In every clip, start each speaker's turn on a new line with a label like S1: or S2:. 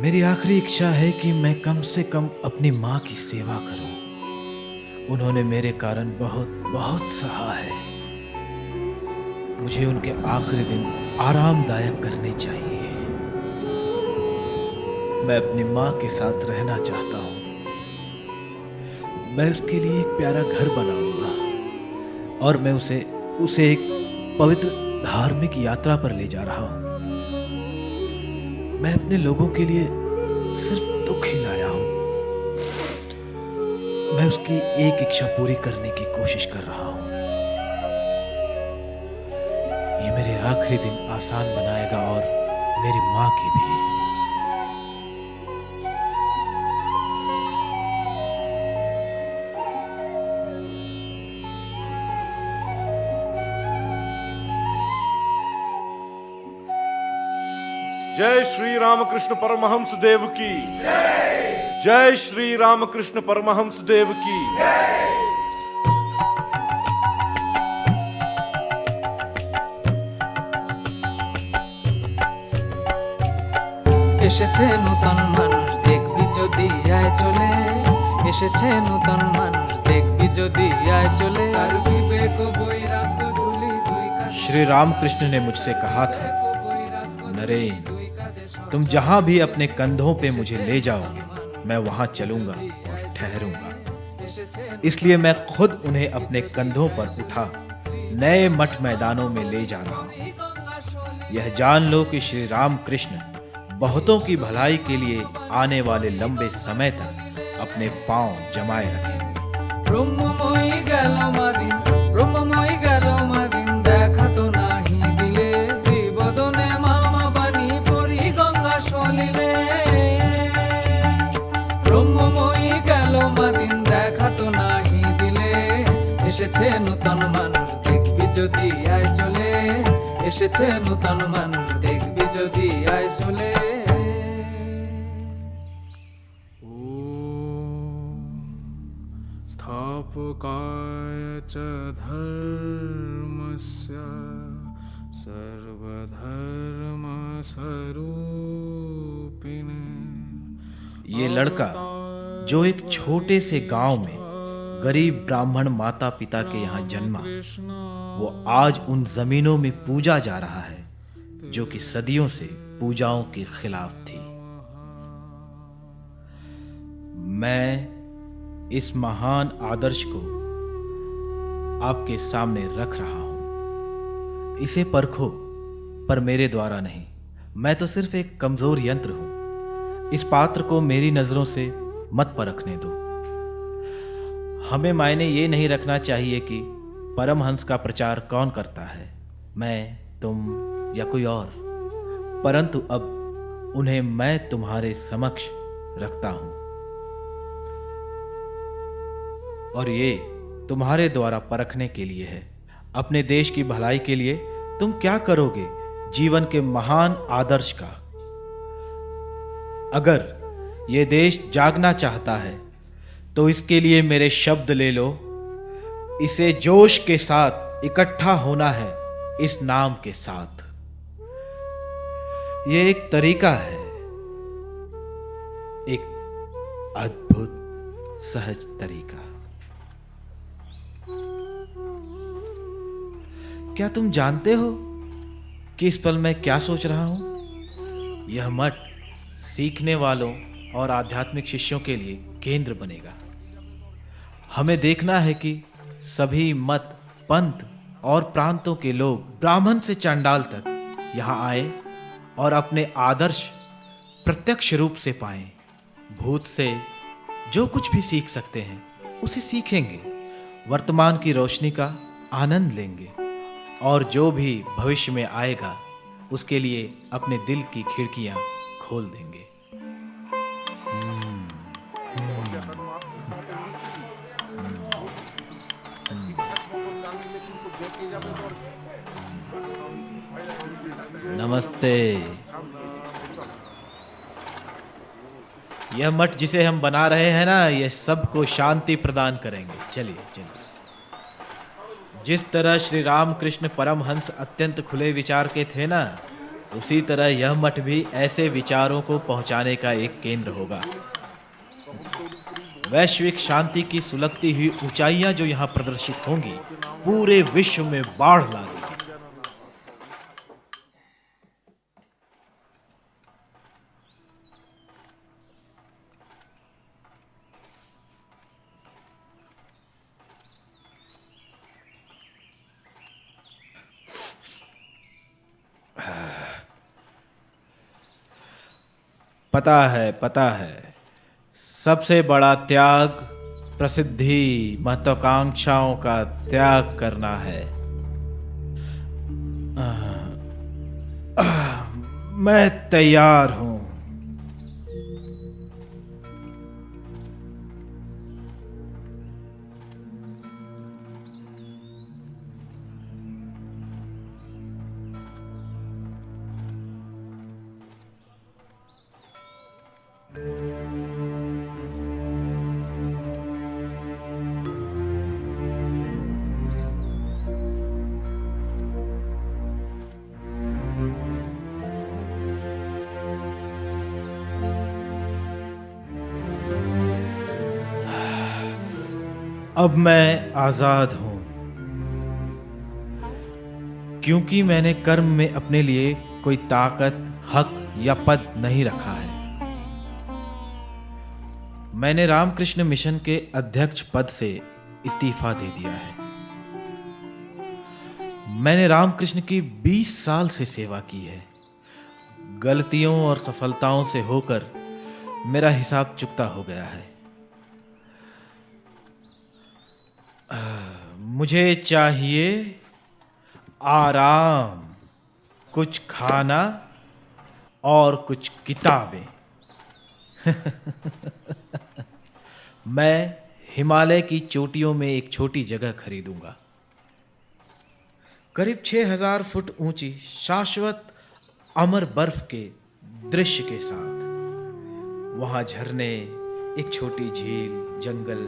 S1: मेरी आखिरी इच्छा है कि मैं कम से कम अपनी माँ की सेवा करूं। उन्होंने मेरे कारण बहुत बहुत सहा है। मुझे उनके आखिरी दिन आरामदायक करने चाहिए। मैं अपनी माँ के साथ रहना चाहता हूँ। मैं उसके लिए एक प्यारा घर बनाऊंगा और मैं उसे एक पवित्र धार्मिक यात्रा पर ले जा रहा हूँ। मैं अपने लोगों के लिए सिर्फ दुख ही लाया हूँ। मैं उसकी एक इच्छा पूरी करने की कोशिश कर रहा हूँ। ये मेरे आखिरी दिन आसान बनाएगा और मेरी माँ की भी।
S2: जय श्री रामकृष्ण परमहंस देव की जय श्री रामकृष्ण परमहंस देव की
S3: এসেছে নতুন মানুষ দেখবি যদি আয় চলে এসেছে নতুন মানুষ দেখবি যদি আয় চলে আর বিবেক বৈরাগ্য ঝুলি দুই কাঁধে
S1: श्री रामकृष्ण ने मुझसे कहा था, नरेन, तुम जहां भी अपने कंधों पे मुझे ले जाओगे, मैं वहां चलूंगा और ठहरूंगा। इसलिए मैं खुद उन्हें अपने कंधों पर उठा नए मठ मैदानों में ले जा रहा हूं। यह जान लो कि श्री रामकृष्ण बहुतों की भलाई के लिए आने वाले लंबे समय तक अपने पांव जमाए रखेंगे।
S3: ব্রহ্মময়ী গেল মাদিন ব্রহ্মময়ী গেল মাদিন দেখা তো নাহি দিলে শ্রীবদনে মামা বাণী পরি গঙ্গা সলিলে ব্রহ্মময়ী গেল মাদিন দেখা তো নাহি দিলে এসেছে নতুন মানুষ দেখবি যদি আয় চলে এসেছে নতুন মানুষ দেখবি যদি আয় চলে
S2: स्थापकाय च धर्मस्य सर्वधर्मस्वरूपिणे।
S1: ये लड़का जो एक छोटे से गांव में गरीब ब्राह्मण माता पिता के यहाँ जन्मा, वो आज उन जमीनों में पूजा जा रहा है जो कि सदियों से पूजाओं के खिलाफ थी। मैं इस महान आदर्श को आपके सामने रख रहा हूं। इसे परखो, पर मेरे द्वारा नहीं। मैं तो सिर्फ एक कमजोर यंत्र हूं। इस पात्र को मेरी नजरों से मत परखने दो। हमें मायने ये नहीं रखना चाहिए कि परमहंस का प्रचार कौन करता है, मैं, तुम या कोई और, परंतु अब उन्हें मैं तुम्हारे समक्ष रखता हूं और ये तुम्हारे द्वारा परखने के लिए है। अपने देश की भलाई के लिए तुम क्या करोगे जीवन के महान आदर्श का। अगर ये देश जागना चाहता है तो इसके लिए मेरे शब्द ले लो। इसे जोश के साथ इकट्ठा होना है इस नाम के साथ। ये एक तरीका है, एक अद्भुत सहज तरीका। क्या तुम जानते हो कि इस पल मैं क्या सोच रहा हूं? यह मठ सीखने वालों और आध्यात्मिक शिष्यों के लिए केंद्र बनेगा। हमें देखना है कि सभी मत, पंथ और प्रांतों के लोग ब्राह्मण से चांडाल तक यहाँ आए और अपने आदर्श प्रत्यक्ष रूप से पाएं। भूत से जो कुछ भी सीख सकते हैं उसे सीखेंगे, वर्तमान की रोशनी का आनंद लेंगे और जो भी भविष्य में आएगा उसके लिए अपने दिल की खिड़कियां खोल देंगे। नमस्ते। यह मठ जिसे हम बना रहे हैं ना, यह सबको शांति प्रदान करेंगे। चलिए चलिए। जिस तरह श्री रामकृष्ण परमहंस अत्यंत खुले विचार के थे ना, उसी तरह यह मठ भी ऐसे विचारों को पहुंचाने का एक केंद्र होगा। वैश्विक शांति की सुलगती हुई ऊंचाइयां जो यहां प्रदर्शित होंगी, पूरे विश्व में बाढ़ ला देगी। पता है, सबसे बड़ा त्याग प्रसिद्धि, महत्वाकांक्षाओं का त्याग करना है। मैं तैयार हूं। अब मैं आजाद हूं, क्योंकि मैंने कर्म में अपने लिए कोई ताकत, हक या पद नहीं रखा है। मैंने रामकृष्ण मिशन के अध्यक्ष पद से इस्तीफा दे दिया है। मैंने रामकृष्ण की 20 साल से सेवा की है। गलतियों और सफलताओं से होकर मेरा हिसाब चुकता हो गया है। मुझे चाहिए आराम, कुछ खाना और कुछ किताबें। मैं हिमालय की चोटियों में एक छोटी जगह खरीदूंगा, करीब 6000 फुट ऊंची, शाश्वत अमर बर्फ के दृश्य के साथ। वहां झरने, एक छोटी झील, जंगल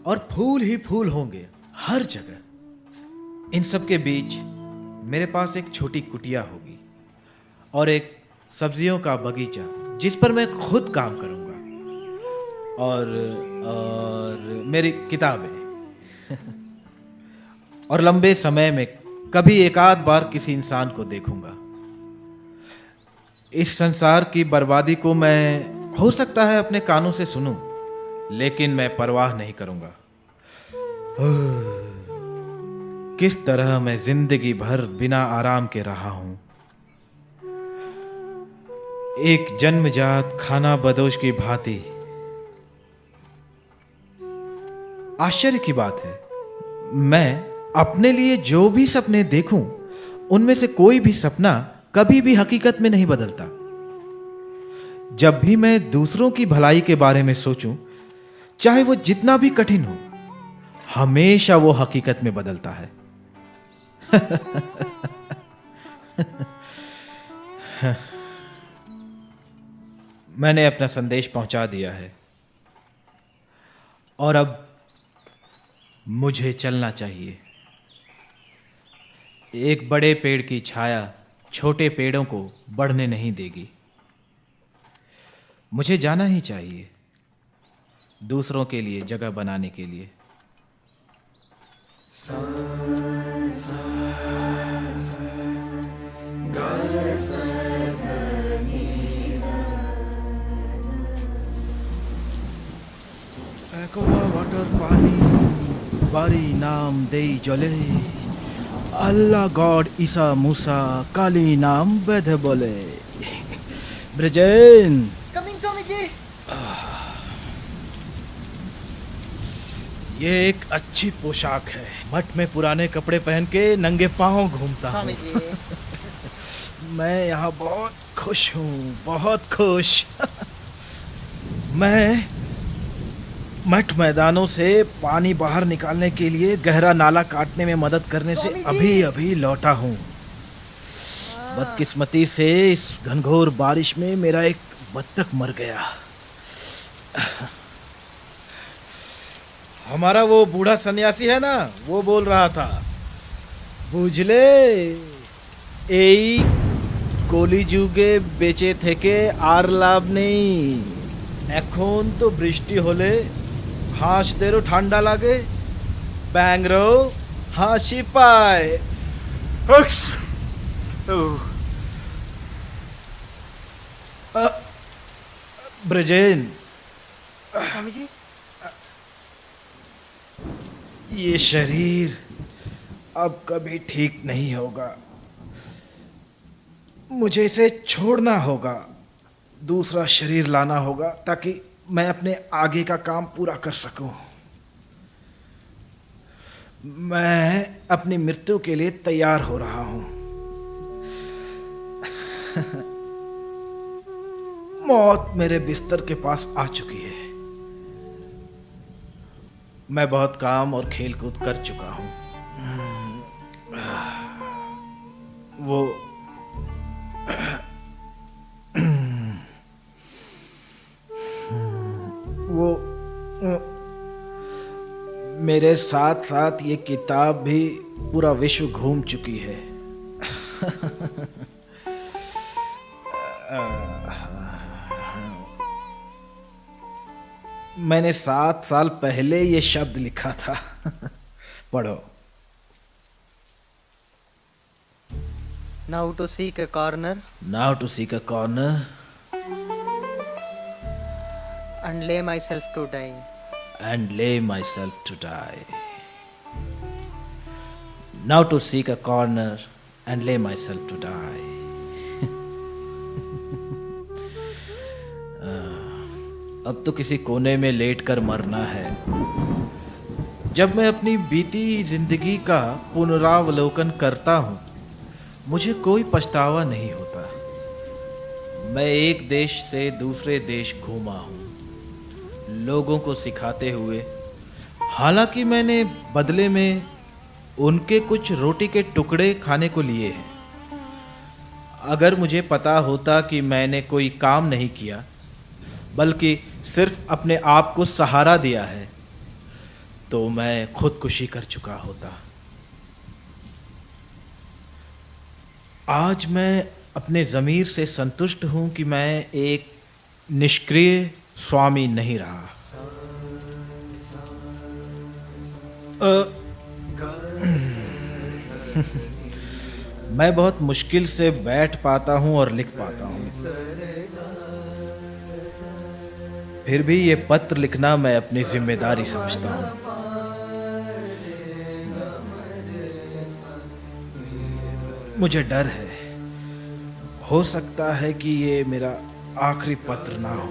S1: और फूल ही फूल होंगे हर जगह। इन सब के बीच मेरे पास एक छोटी कुटिया होगी और एक सब्जियों का बगीचा, जिस पर मैं खुद काम करूंगा, और मेरी किताबें। और लंबे समय में कभी एक आध बार किसी इंसान को देखूंगा। इस संसार की बर्बादी को मैं हो सकता है अपने कानों से सुनूं, लेकिन मैं परवाह नहीं करूंगा। किस तरह मैं जिंदगी भर बिना आराम के रहा हूं। एक जन्मजात खाना बदोश की भांति। आश्चर्य की बात है, मैं अपने लिए जो भी सपने देखूं, उनमें से कोई भी सपना कभी भी हकीकत में नहीं बदलता। जब भी मैं दूसरों की भलाई के बारे में सोचूं, चाहे वो जितना भी कठिन हो, हमेशा वो हकीकत में बदलता है। मैंने अपना संदेश पहुंचा दिया है और अब मुझे चलना चाहिए। एक बड़े पेड़ की छाया छोटे पेड़ों को बढ़ने नहीं देगी। मुझे जाना ही चाहिए, दूसरों के लिए जगह बनाने के लिए। একোয়া ওয়াটার পানি বাড়ি নাম দেই জলে, আল্লাহ গড ঈসা মুসা কালী নাম বেঁধে বলে। ব্রিজেন
S4: कमिंग स्वामी जी।
S1: ये एक अच्छी पोशाक है। मठ में पुराने कपड़े पहन के नंगे पांव घूमता हूँ।
S4: स्वामी जी,
S1: मैं यहाँ बहुत खुश हूँ, बहुत खुश। मैं मठ मैदानों से पानी बाहर निकालने के लिए गहरा नाला काटने में मदद करने से
S4: स्वामी जी।
S1: अभी अभी लौटा हूँ। बदकिस्मती से इस घनघोर बारिश में मेरा एक बत्तख मर गया। हमारा वो बूढ़ा सन्यासी है ना, वो बोल रहा था, बुझले এই কলি যুগে বেঁচে থেকে আর লাভ নেই। এখন তো বৃষ্টি হলে হাঁসদেরও ঠান্ডা লাগে, ব্যাঙরাও হাসি পায়। ब्रजेन,
S4: स्वामी जी।
S1: ये शरीर अब कभी ठीक नहीं होगा। मुझे इसे छोड़ना होगा, दूसरा शरीर लाना होगा ताकि मैं अपने आगे का काम पूरा कर सकूं। मैं अपनी मृत्यु के लिए तैयार हो रहा हूं। मौत मेरे बिस्तर के पास आ चुकी है। मैं बहुत काम और खेल कूद कर चुका हूं। वो मेरे साथ साथ ये किताब भी पूरा विश्व घूम चुकी है। मैंने 7 साल पहले ये शब्द लिखा था। पढ़ो।
S4: Now to seek a corner
S1: Now to seek a corner
S4: and lay myself to die.
S1: and lay myself to die. Now to seek a corner and lay myself to die. अब तो किसी कोने में लेटकर मरना है। जब मैं अपनी बीती जिंदगी का पुनरावलोकन करता हूँ, मुझे कोई पछतावा नहीं होता। मैं एक देश से दूसरे देश घूमा हूँ, लोगों को सिखाते हुए। हालांकि मैंने बदले में उनके कुछ रोटी के टुकड़े खाने को लिए हैं। अगर मुझे पता होता कि मैंने कोई काम नहीं किया, बल्कि सिर्फ अपने आप को सहारा दिया है, तो मैं खुदकुशी कर चुका होता। आज मैं अपने ज़मीर से संतुष्ट हूँ कि मैं एक निष्क्रिय स्वामी नहीं रहा। मैं बहुत मुश्किल से बैठ पाता हूँ और लिख पाता हूँ। फिर भी ये पत्र लिखना मैं अपनी जिम्मेदारी समझता हूँ। मुझे डर है, हो सकता है कि ये मेरा आखिरी पत्र ना हो।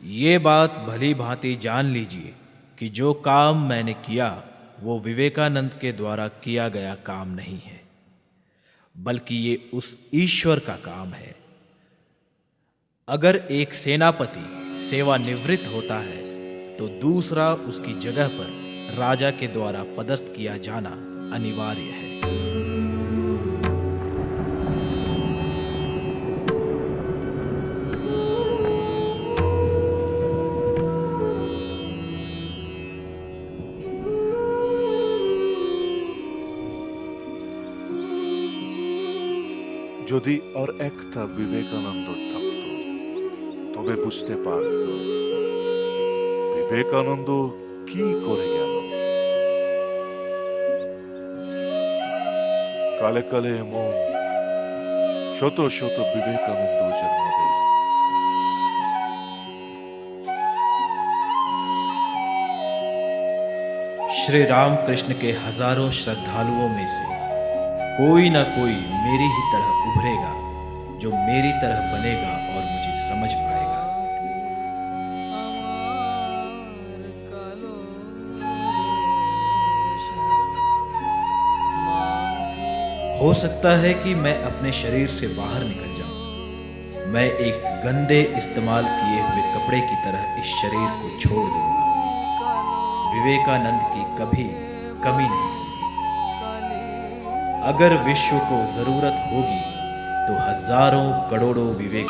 S1: ये बात भली भांति जान लीजिए कि जो काम मैंने किया वो विवेकानंद के द्वारा किया गया काम नहीं है, बल्कि ये उस ईश्वर का काम है। अगर एक सेनापति सेवानिवृत्त होता है तो दूसरा उसकी जगह पर राजा के द्वारा पदस्थ किया जाना अनिवार्य है।
S2: যদি আর একটা বিবেকানন্দ থাকতো তবে বুঝতে পারত বিবেকানন্দ কি করে গেল। কালে কালে এমন শত শত বিবেকানন্দ জন্ম দেয়।
S1: श्री रामकृष्ण के हजारों श्रद्धालुओं में से कोई ना कोई मेरी ही तरह उभरेगा, जो मेरी तरह बनेगा और मुझे समझ पाएगा। हो सकता है कि मैं अपने शरीर से बाहर निकल जाऊं। मैं एक गंदे इस्तेमाल किए हुए कपड़े की तरह इस शरीर को छोड़ दूंगा। विवेकानंद की कभी कमी नहीं होगी। अगर विश्व को जरूरत होगी तो हजारों करोड़ों विवेक